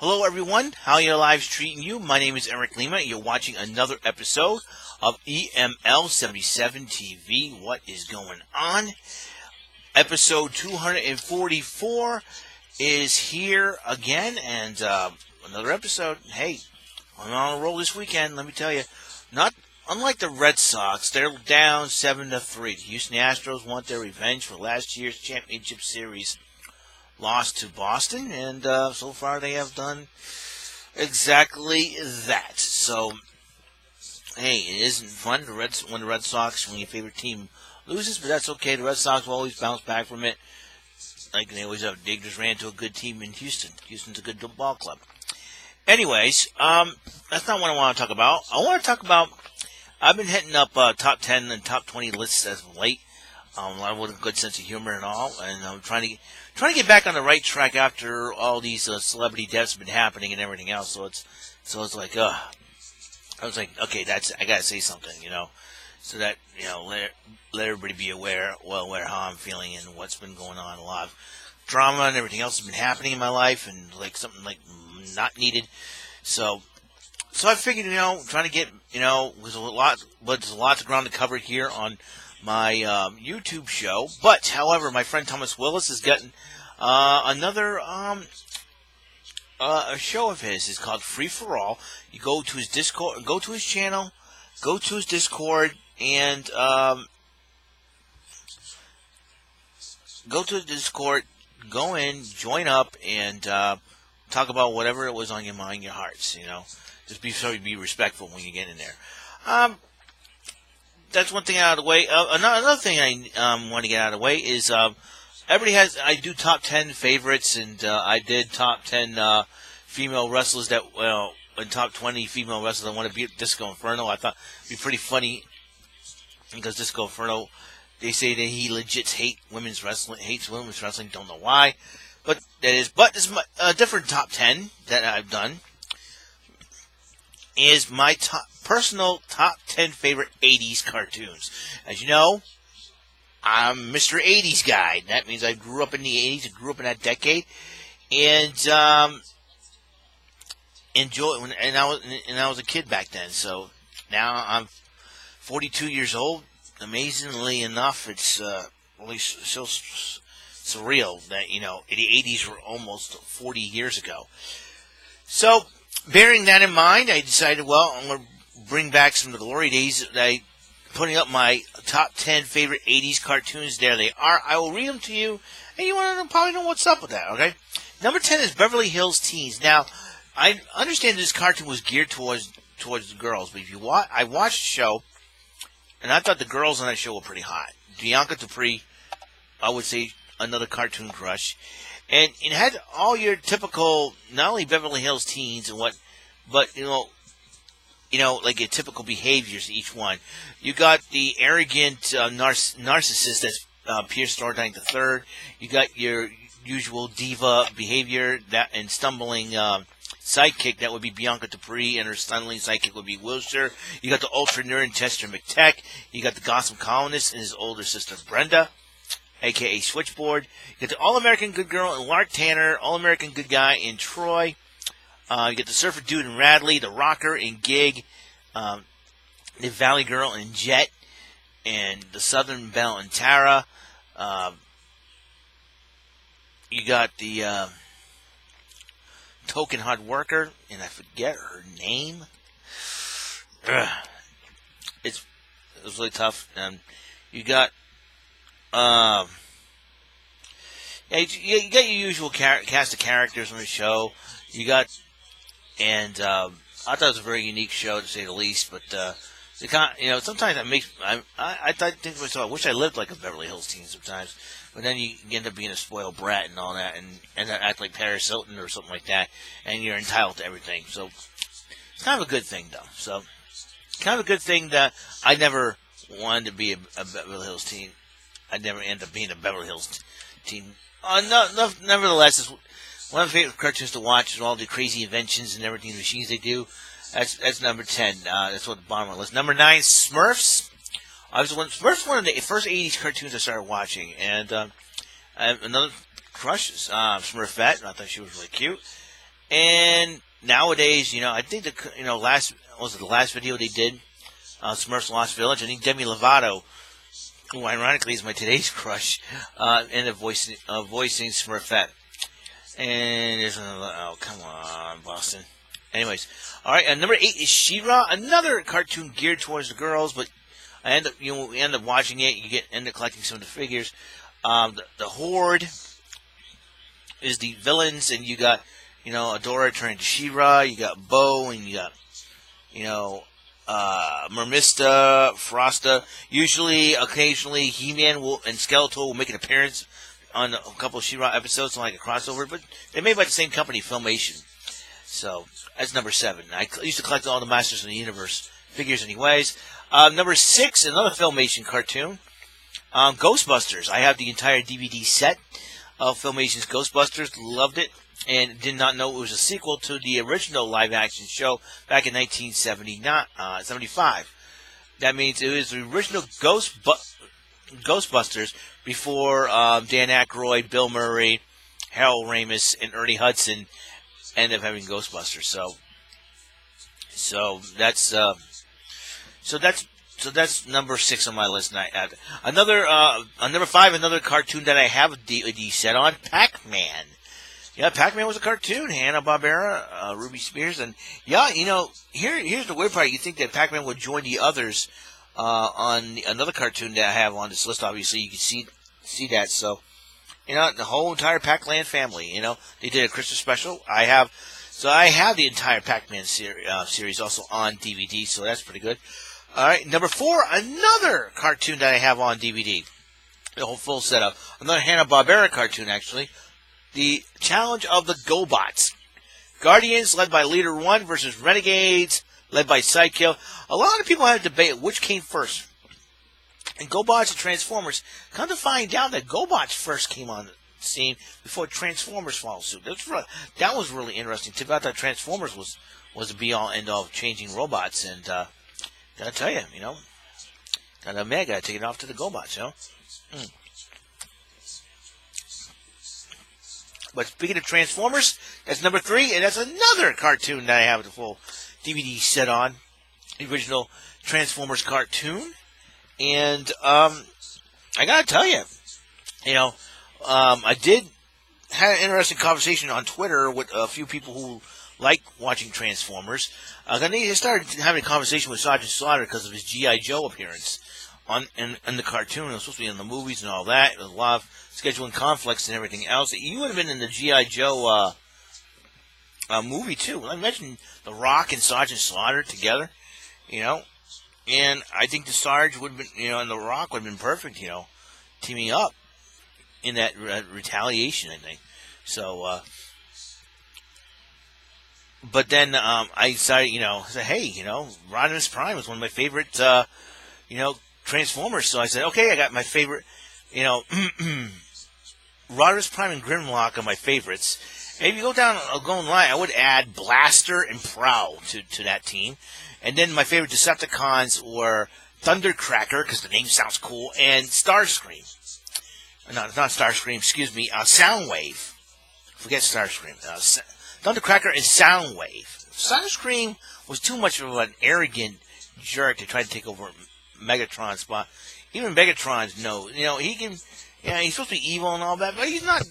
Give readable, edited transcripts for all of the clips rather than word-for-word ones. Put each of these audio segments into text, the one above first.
Hello everyone, how your lives treating you? My name is Eric Lima. You're watching another episode of EML77 TV. What is going on? Episode 244 is here again, and another episode. Hey, I'm on a roll this weekend, let me tell you. Not unlike the Red Sox, they're down 7-3. The Houston Astros want their revenge for last year's championship series loss to Boston, and so far they have done exactly that. So, hey, it isn't fun when the Red Sox, when your favorite team loses, but that's okay. The Red Sox will always bounce back from it. Like they always have. They just ran into a good team in Houston. Houston's a good ball club. Anyways, that's not what I want to talk about. I want to talk about, I've been hitting up top 10 and top 20 lists as of late. With a good sense of humor and all, and I'm trying to get back on the right track after all these celebrity deaths have been happening and everything else. So it's like, I was like, okay, I gotta say something, so that let everybody be aware how I'm feeling and what's been going on. A lot of drama and everything else has been happening in my life, and like something like not needed. So I figured, trying to get, there's a lot of ground to cover here on my YouTube show. But, however, my friend Thomas Willis has gotten another a show of his. It's called Free for All. You go to his Discord, go to his channel, go to his Discord, and go to the Discord, go in, join up, and talk about whatever it was on your mind, your hearts. Just be respectful when you get in there. That's one thing out of the way. Another thing I want to get out of the way is I do top 10 favorites, and I did top 10 female wrestlers and top 20 female wrestlers I want to beat Disco Inferno. I thought it'd be pretty funny because Disco Inferno, they say that he legit hates women's wrestling. Don't know why, but this is a different top 10 that I've done. Is my personal top 10 favorite 80s cartoons. As you know, I'm Mr. 80s guy. That means I grew up in the 80s. I grew up in that decade, and I was a kid back then. So now I'm 42 years old. Amazingly enough, it's really so surreal that the 80s were almost 40 years ago. So, bearing that in mind, I decided, I'm going to bring back some of the glory days. Putting up my top 10 favorite 80s cartoons. There they are. I will read them to you, and you want to probably know what's up with that, okay? Number 10 is Beverly Hills Teens. Now, I understand this cartoon was geared towards the girls, but I watched the show, and I thought the girls on that show were pretty hot. Bianca Dupree, I would say, another cartoon crush. And it had all your typical, not only Beverly Hills Teens and but like your typical behaviors, each one. You got the arrogant narcissist that's Pierce Stordine III. You got your usual diva behavior and stumbling sidekick, that would be Bianca Dupree, and her stunning sidekick would be Wilshire. You got the ultra nerd Chester McTeck. You got the gossip columnist and his older sister Brenda, a.k.a. Switchboard. You get the All-American Good Girl and Lark Tanner, All-American Good Guy in Troy. You get the Surfer Dude and Radley, the Rocker in Gig, the Valley Girl in Jet, and the Southern Belle and Tara. You got the Token Hard Worker, and I forget her name. It was really tough. You got you got your usual cast of characters on the show. You got, and I thought it was a very unique show to say the least. But sometimes I think to myself, I wish I lived like a Beverly Hills teen sometimes. But then you end up being a spoiled brat and all that, and act like Paris Hilton or something like that, and you're entitled to everything. So it's kind of a good thing, though. So kind of a good thing that I never wanted to be a Beverly Hills teen. I never end up being a Beverly Hills teen. Nevertheless, it's one of my favorite cartoons to watch is all the crazy inventions and everything, the machines they do. That's number 10. That's what the bottom of the list. Number 9, Smurfs. Smurfs one of the first 80s cartoons I started watching, and I have another crush, Smurfette. I thought she was really cute. And nowadays, I think the last video they did, Smurfs Lost Village. I think Demi Lovato, who ironically is my today's crush, ended up voicing Smurfette. And there's another, oh, come on, Boston. Anyways, all right, number 8 is She-Ra, another cartoon geared towards the girls, but we end up watching it. You end up collecting some of the figures. The Horde is the villains, and you got, Adora turning to She-Ra. You got Bo, and you got, Mermista, Frosta. Usually, occasionally, He-Man and Skeletor will make an appearance on a couple of She-Ra episodes, like a crossover, but they're made by the same company, Filmation. So, that's number 7. I used to collect all the Masters of the Universe figures anyways. Number 6, another Filmation cartoon, Ghostbusters. I have the entire DVD set of Filmation's Ghostbusters. Loved it, and did not know it was a sequel to the original live-action show back in 1975. That means it was the original Ghostbusters before Dan Aykroyd, Bill Murray, Harold Ramis, and Ernie Hudson ended up having Ghostbusters. So that's number 6 on my list. And another number 5, another cartoon that I have a DVD set on, Pac-Man. Yeah, Pac-Man was a cartoon, Hanna-Barbera, Ruby Spears, and yeah, here's the weird part. You think that Pac-Man would join the others on another cartoon that I have on this list. Obviously, you can see that. So, the whole entire Pac-Man family. They did a Christmas special. I have the entire Pac-Man series also on DVD. So that's pretty good. All right, number 4, another cartoon that I have on DVD. The whole full setup. Another Hanna-Barbera cartoon, actually. The Challenge of the GoBots. Guardians, led by Leader 1, versus Renegades, led by Sidekill. A lot of people have debated which came first. And GoBots and Transformers. Come to find out that GoBots first came on the scene before Transformers followed suit. That was really interesting. I thought Transformers was the be-all, end-all of changing robots. And gotta tell you, gotta take it off to the GoBots, But speaking of Transformers, that's number 3, and that's another cartoon that I have the full DVD set on. The original Transformers cartoon. And I gotta tell you, I did have an interesting conversation on Twitter with a few people who like watching Transformers. They started having a conversation with Sergeant Slaughter because of his G.I. Joe appearance in the cartoon. It was supposed to be in the movies and all that. There was a lot of scheduling conflicts and everything else. You would have been in the G.I. Joe movie too. I mentioned The Rock and Sergeant Slaughter together, and I think the Sarge would have been, and The Rock would have been perfect, teaming up in that retaliation, I think. So, but then I decided, say, hey, Rodimus Prime was one of my favorite, Transformers. So I said, okay, I got my favorite, Rodimus Prime and Grimlock are my favorites. And if you go online, I would add Blaster and Prowl to that team. And then my favorite Decepticons were Thundercracker, because the name sounds cool, and Starscream. No, it's not Starscream, excuse me, Soundwave. Forget Starscream. Thundercracker and Soundwave. Starscream was too much of an arrogant jerk to try to take over Megatron's spot. Even Megatron's knows, he can, he's supposed to be evil and all that, but he's not,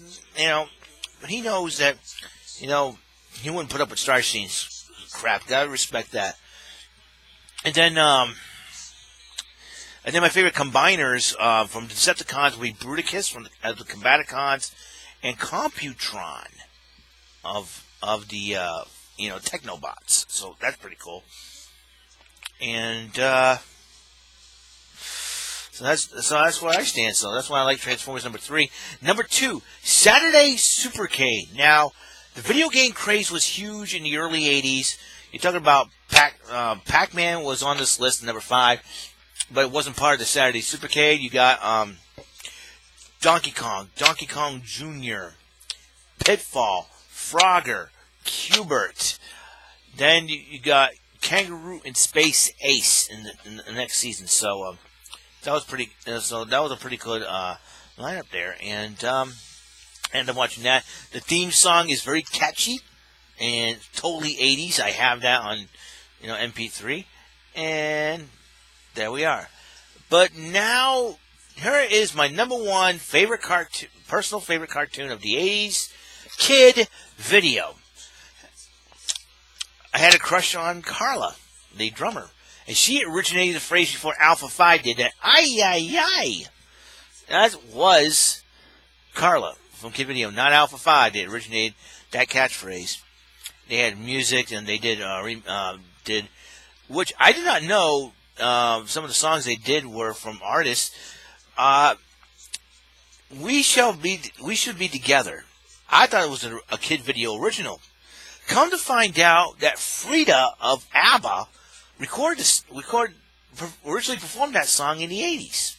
but he knows that, he wouldn't put up with Starscream's crap. Gotta respect that. And then my favorite combiners from Decepticons would be Bruticus from the Combaticons and Computron of the Technobots. So that's pretty cool. And so that's where I stand. So that's why I like Transformers number 3. Number 2, Saturday Supercade. Now, the video game craze was huge in the early 80s. You're talking about Pac-Man was on this list, number 5, but it wasn't part of the Saturday Supercade. You got Donkey Kong Jr., Pitfall, Frogger, Q*bert. Then you got Kangaroo and Space Ace in the next season. So that was pretty. So that was a pretty good lineup there, and I'm watching that. The theme song is very catchy. and totally 80s. I have that on, MP3, and there we are. But now, here is my number one favorite cartoon, personal favorite cartoon of the 80s, Kid Video. I had a crush on Carla, the drummer, and she originated the phrase before Alpha 5 did that. Ay, ay, ay. That was Carla from Kid Video, not Alpha 5. They originated that catchphrase. They had music, and they did which I did not know. Some of the songs they did were from artists. We should be together. I thought it was a Kid Video original. Come to find out that Frida of ABBA originally performed that song in the 80s.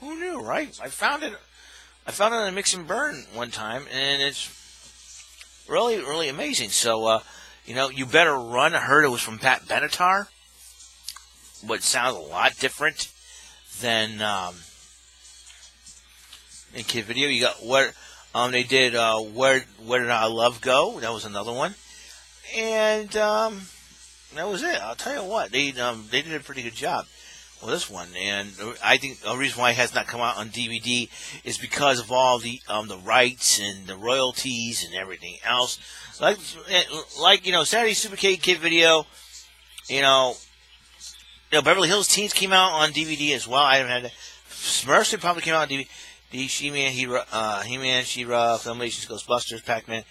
Who knew, right? I found it on a Mix and Burn one time, and it's really, really amazing. So, You Better Run. I heard it was from Pat Benatar, but it sounds a lot different than in Kid Video. You got they did Where Did Our Love Go? That was another one, and that was it. I'll tell you what, they did a pretty good job with this one, and I think the reason why it has not come out on DVD is because of all the rights and the royalties and everything else. Like Saturday Super Kid Video, Beverly Hills Teens came out on DVD as well. I haven't had that. Smurfs probably came out on DVD. He-Man, She-Ra, Filmations, Ghostbusters, Pac-Man.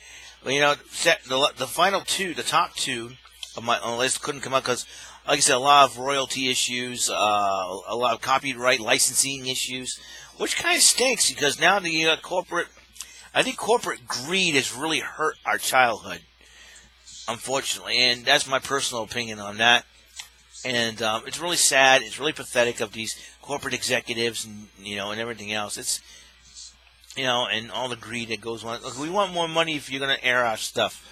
But the final two, the top two of my list couldn't come out because, like I said, a lot of royalty issues, a lot of copyright licensing issues, which kind of stinks because now the corporate greed has really hurt our childhood, unfortunately, and that's my personal opinion on that. And it's really sad. It's really pathetic of these corporate executives, and and everything else. It's and all the greed that goes on. Look, we want more money if you're going to air our stuff.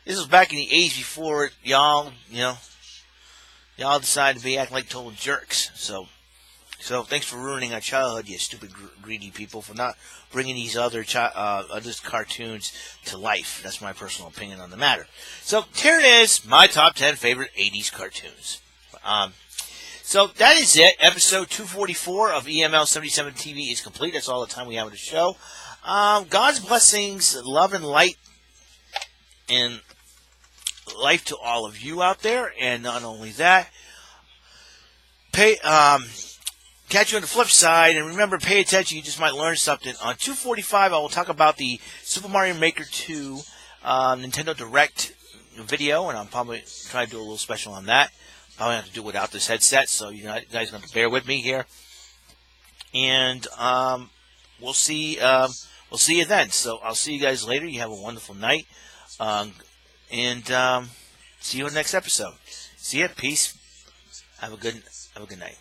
This was back in the 80s before y'all decided to be acting like total jerks. So thanks for ruining our childhood, you stupid greedy people, for not bringing these other cartoons to life. That's my personal opinion on the matter. So here it is, my top 10 favorite 80s cartoons. So that is it. Episode 244 of EML77 TV is complete. That's all the time we have on the show. God's blessings, love and light, and life to all of you out there. And not only that, catch you on the flip side. And remember, pay attention. You just might learn something. On 245, I will talk about the Super Mario Maker 2 Nintendo Direct video, and I'll probably try to do a little special on that. Probably have to do it without this headset, so you guys are going to bear with me here. And we'll see you then. So I'll see you guys later. You have a wonderful night, and see you in the next episode. See ya. Peace. Have a good night.